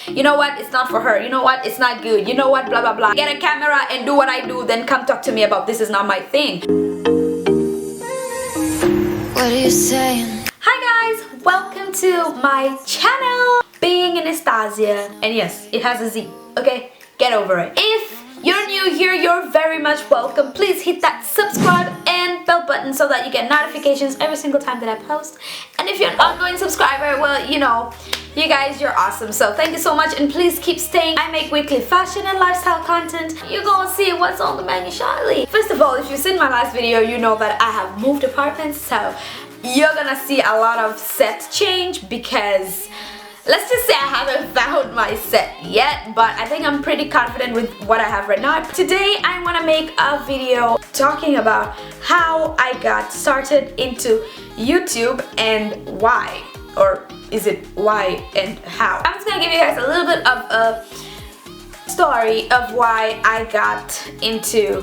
you know what, it's not for her, you know what, it's not good, you know what, blah blah blah. Get a camera and do what I do, then come talk to me about this is not my thing. What are you saying? Hi guys, welcome to my channel, Being Anastasia. And yes, it has a Z, okay? Get over it. If you're new here, you're very much welcome. Please hit that subscribe and bell button so that you get notifications every single time that I post. And if you're an ongoing subscriber, well, you know, you guys, you're awesome. So thank you so much and please keep staying. I make weekly fashion and lifestyle content. You're gonna see what's on the menu shortly. First of all, if you've seen my last video, you know that I have moved apartments. So you're gonna see a lot of set change because let's just say I haven't found my set yet, but I think I'm pretty confident with what I have right now. Today I want to make a video talking about how I got started into YouTube and why, or is it why and how. I'm just gonna give you guys a little bit of a story of why I got into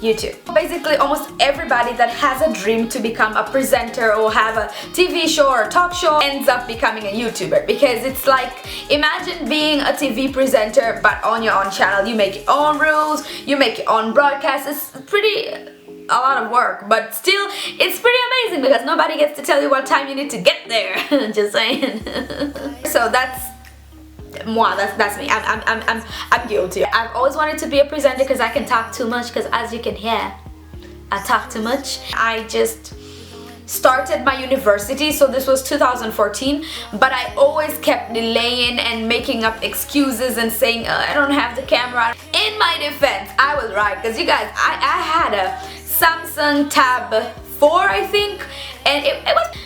YouTube. Basically, almost everybody that has a dream to become a presenter or have a TV show or talk show ends up becoming a YouTuber, because it's like, imagine being a TV presenter but on your own channel. You make your own rules, you make your own broadcasts. It's pretty a lot of work, but still it's pretty amazing because nobody gets to tell you what time you need to get there. Just saying. So that's me. I'm guilty. I've always wanted to be a presenter because I can talk too much, because as you can hear, I talk too much. I just started my university, so this was 2014, but I always kept delaying and making up excuses and saying I don't have the camera. In my defense, I was right, because you guys, I had a Samsung Tab 4, I think, and it was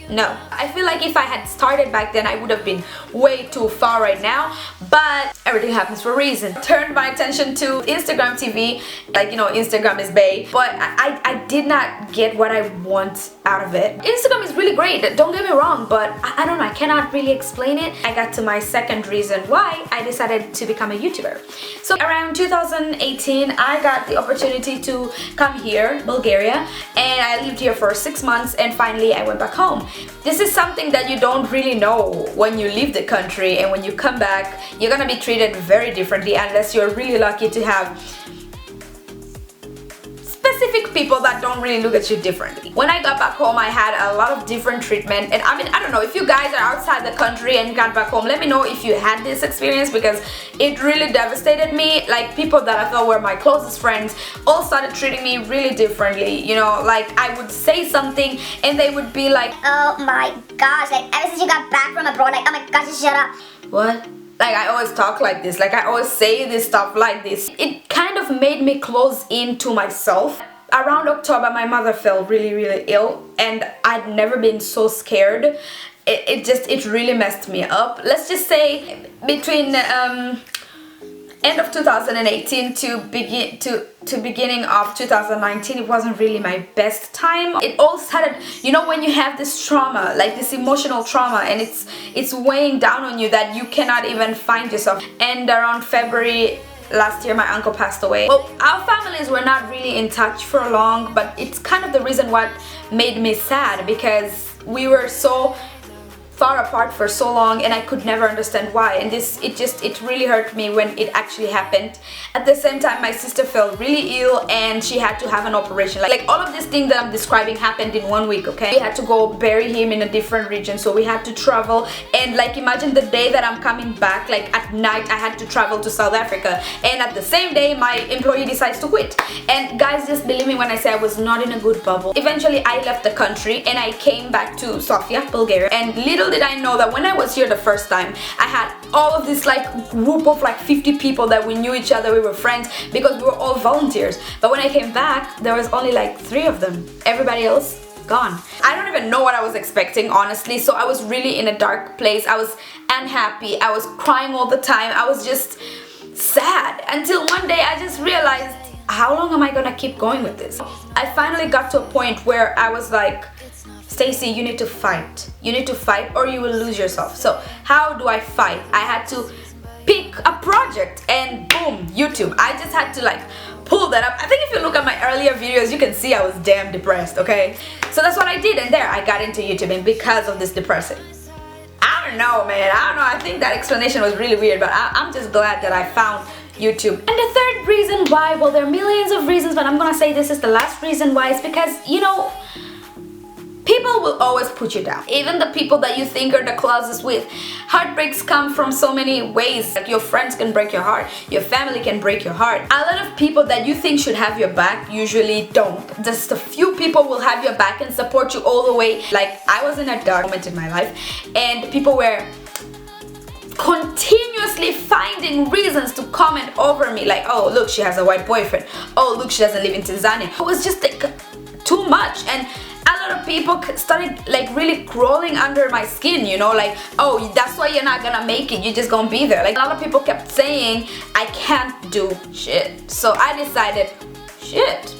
no. I feel like if I had started back then, I would have been way too far right now, but everything happens for a reason. Turned my attention to Instagram TV, like, you know, Instagram is bae, but I did not get what I want out of it. Instagram is really great, don't get me wrong, but I don't know, I cannot really explain it. I got to my second reason why I decided to become a YouTuber. So around 2018, I got the opportunity to come here, Bulgaria, and I lived here for 6 months, and finally I went back home. This is something that you don't really know when you leave the country, and when you come back, you're gonna be treated very differently unless you're really lucky to have specific people that don't really look at you differently. When I got back home, I had a lot of different treatment, and I mean, I don't know, if you guys are outside the country and got back home, let me know if you had this experience, because it really devastated me. Like, people that I thought were my closest friends all started treating me really differently, you know, like I would say something and they would be like, oh my gosh, like ever since you got back from abroad, like, oh my gosh, just shut up. what? Like, I always talk like this, like I always say this stuff like this. It kind of made me close into myself. Around October, my mother fell really ill, and I'd never been so scared. It really messed me up. Let's just say between end of 2018 to beginning of 2019, it wasn't really my best time. It all started, you know, when you have this trauma, like this emotional trauma, and it's weighing down on you that you cannot even find yourself. And around February last year, my uncle passed away. Well, our families were not really in touch for long, but it's kind of the reason what made me sad, because we were so far apart for so long and I could never understand why, and it really hurt me when it actually happened. At the same time, my sister fell really ill and she had to have an operation. Like all of these things that I'm describing happened in 1 week, okay? We had to go bury him in a different region, so we had to travel, and like imagine the day that I'm coming back, like at night I had to travel to South Africa, and at the same day my employee decides to quit. And guys, just believe me when I say I was not in a good bubble. Eventually I left the country and I came back to Sofia, Bulgaria, and little did I know that when I was here the first time, I had all of this like group of like 50 people that we knew each other, we were friends because we were all volunteers. But when I came back, there was only like 3 of them. Everybody else gone. I don't even know what I was expecting, honestly. So I was really in a dark place. I was unhappy. I was crying all the time. I was just sad until one day I just realized, how long am I gonna keep going with this? I finally got to a point where I was like, Stacy, you need to fight. You need to fight or you will lose yourself. So how do I fight? I had to pick a project and boom, YouTube. I just had to like pull that up. I think if you look at my earlier videos, you can see I was damn depressed, okay? So that's what I did, and there I got into YouTube, and because of this depression, I don't know, man. I don't know. I think that explanation was really weird, but I'm just glad that I found YouTube. And the third reason why, well, there are millions of reasons, but I'm gonna say this is the last reason why, is because, you know, people will always put you down. Even the people that you think are the closest with. Heartbreaks come from so many ways. Like your friends can break your heart. Your family can break your heart. A lot of people that you think should have your back usually don't. Just a few people will have your back and support you all the way. Like I was in a dark moment in my life and people were continuously finding reasons to comment over me. Like, oh, look, she has a white boyfriend. Oh, look, she doesn't live in Tanzania. It was just like too much. And a lot of people started like really crawling under my skin, you know, like, oh, that's why you're not gonna make it, you're just gonna be there. Like a lot of people kept saying I can't do shit. So I decided, shit,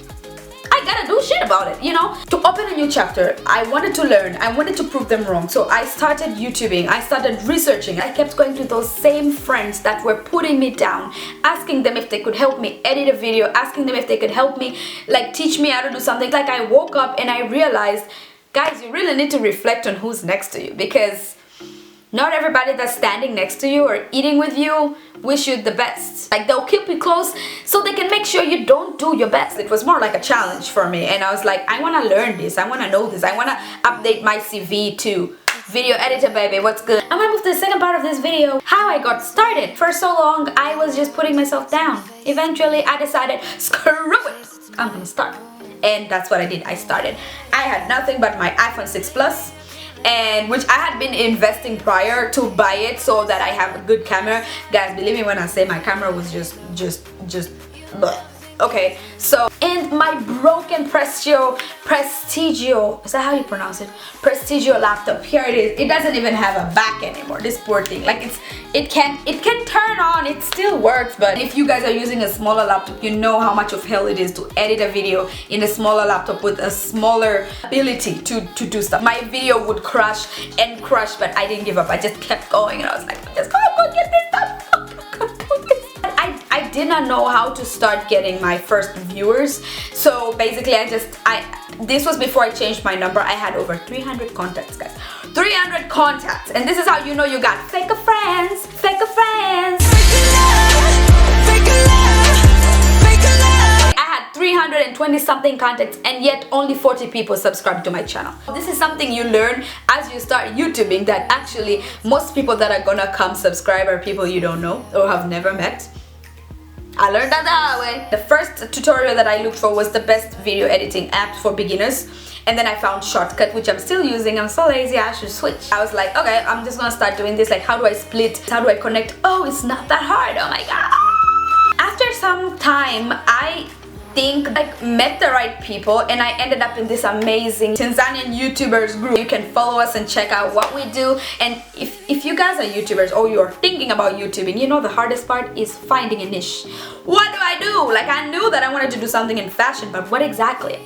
I gotta do shit about it, you know. To open a new chapter, I wanted to learn, I wanted to prove them wrong. So I started YouTubing, I started researching. I kept going to those same friends that were putting me down, asking them if they could help me edit a video, asking them if they could help me, like teach me how to do something. Like I woke up and I realized, guys, you really need to reflect on who's next to you, because not everybody that's standing next to you or eating with you wish you the best. Like they'll keep you close so they can make sure you don't do your best. It was more like a challenge for me, and I was like, I want to learn this, I want to know this, I want to update my CV too. Video editor, baby, what's good? I'm gonna move to the second part of this video, how I got started. For so long I was just putting myself down. Eventually I decided, screw it, I'm gonna start. And that's what I did. I started. I had nothing but my iPhone 6 Plus, and which I had been investing prior to buy it so that I have a good camera. Guys, believe me when I say my camera was just bleh. Okay, so, and my broken Prestigio, is that how you pronounce it? Prestigio laptop, here it is. It doesn't even have a back anymore, this poor thing. Like it can turn on, it still works, but if you guys are using a smaller laptop, you know how much of hell it is to edit a video in a smaller laptop with a smaller ability to do stuff. My video would crash and crash, but I didn't give up. I just kept going and I was like, just go get this stuff. I did not know how to start getting my first viewers, so basically this was before I changed my number. I had over 300 contacts, guys. 300 contacts, and this is how you know you got fake friends, fake friends. I had 320 something contacts, and yet only 40 people subscribed to my channel. This is something you learn as you start YouTubing, that actually most people that are gonna come subscribe are people you don't know or have never met. I learned that the hard way. The first tutorial that I looked for was the best video editing app for beginners, and then I found Shortcut, which I'm still using. I'm so lazy, I should switch. I was like, okay, I'm just gonna start doing this. Like, how do I split? How do I connect? Oh, it's not that hard. Oh my god. After some time, I met the right people, and I ended up in this amazing Tanzanian YouTubers group. You can follow us and check out what we do. And if you guys are YouTubers or you're thinking about YouTubing, you know the hardest part is finding a niche. What do I do? Like, I knew that I wanted to do something in fashion, but what exactly?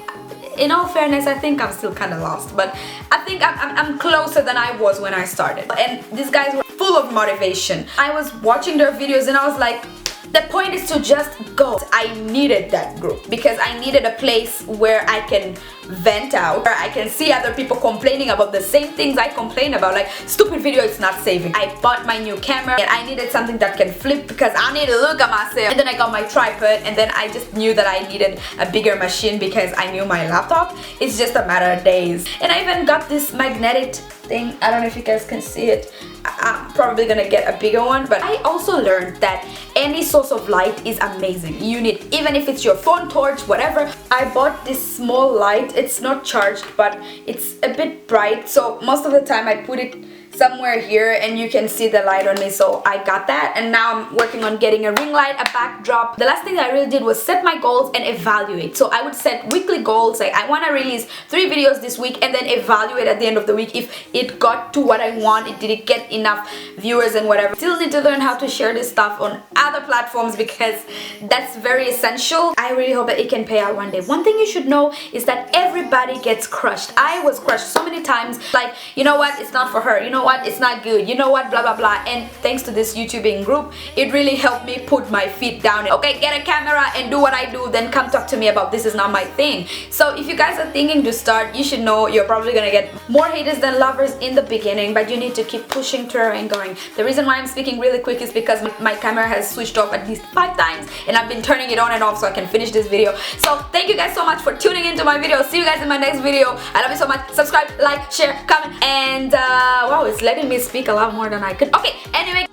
In all fairness, I think I'm still kind of lost, but I think I'm closer than I was when I started. And these guys were full of motivation. I was watching their videos and I was like, the point is to just go. I needed that group because I needed a place where I can vent out, where I can see other people complaining about the same things I complain about, like stupid video it's not saving. I bought my new camera and I needed something that can flip because I need to look at myself. And then I got my tripod, and then I just knew that I needed a bigger machine because I knew my laptop is just a matter of days. And I even got this magnetic thing. I don't know if you guys can see it. I'm probably gonna get a bigger one, but I also learned that any source of light is amazing. You need, even if it's your phone torch, whatever. I bought this small light. It's not charged, but it's a bit bright, so most of the time I put it somewhere here and you can see the light on me, so I got that. And now I'm working on getting a ring light, a backdrop. The last thing I really did was set my goals and evaluate. So I would set weekly goals, like I want to release 3 videos this week, and then evaluate at the end of the week if it got to what I want, did it get enough viewers and whatever. Still need to learn how to share this stuff on other platforms because that's very essential. I really hope that it can pay out one day. One thing you should know is that everybody gets crushed. I was crushed so many times, like, you know what, it's not for her, you know know what, it's not good, you know what, blah blah blah. And thanks to this YouTubing group, it really helped me put my feet down. Okay, get a camera and do what I do, then come talk to me about this is not my thing. So if you guys are thinking to start, you should know you're probably gonna get more haters than lovers in the beginning, but you need to keep pushing through and going. The reason why I'm speaking really quick is because my camera has switched off at least 5 times and I've been turning it on and off so I can finish this video. So thank you guys so much for tuning into my video. See you guys in my next video. I love you so much. Subscribe, like, share, comment, and wow, it's letting me speak a lot more than I could. Okay, anyway.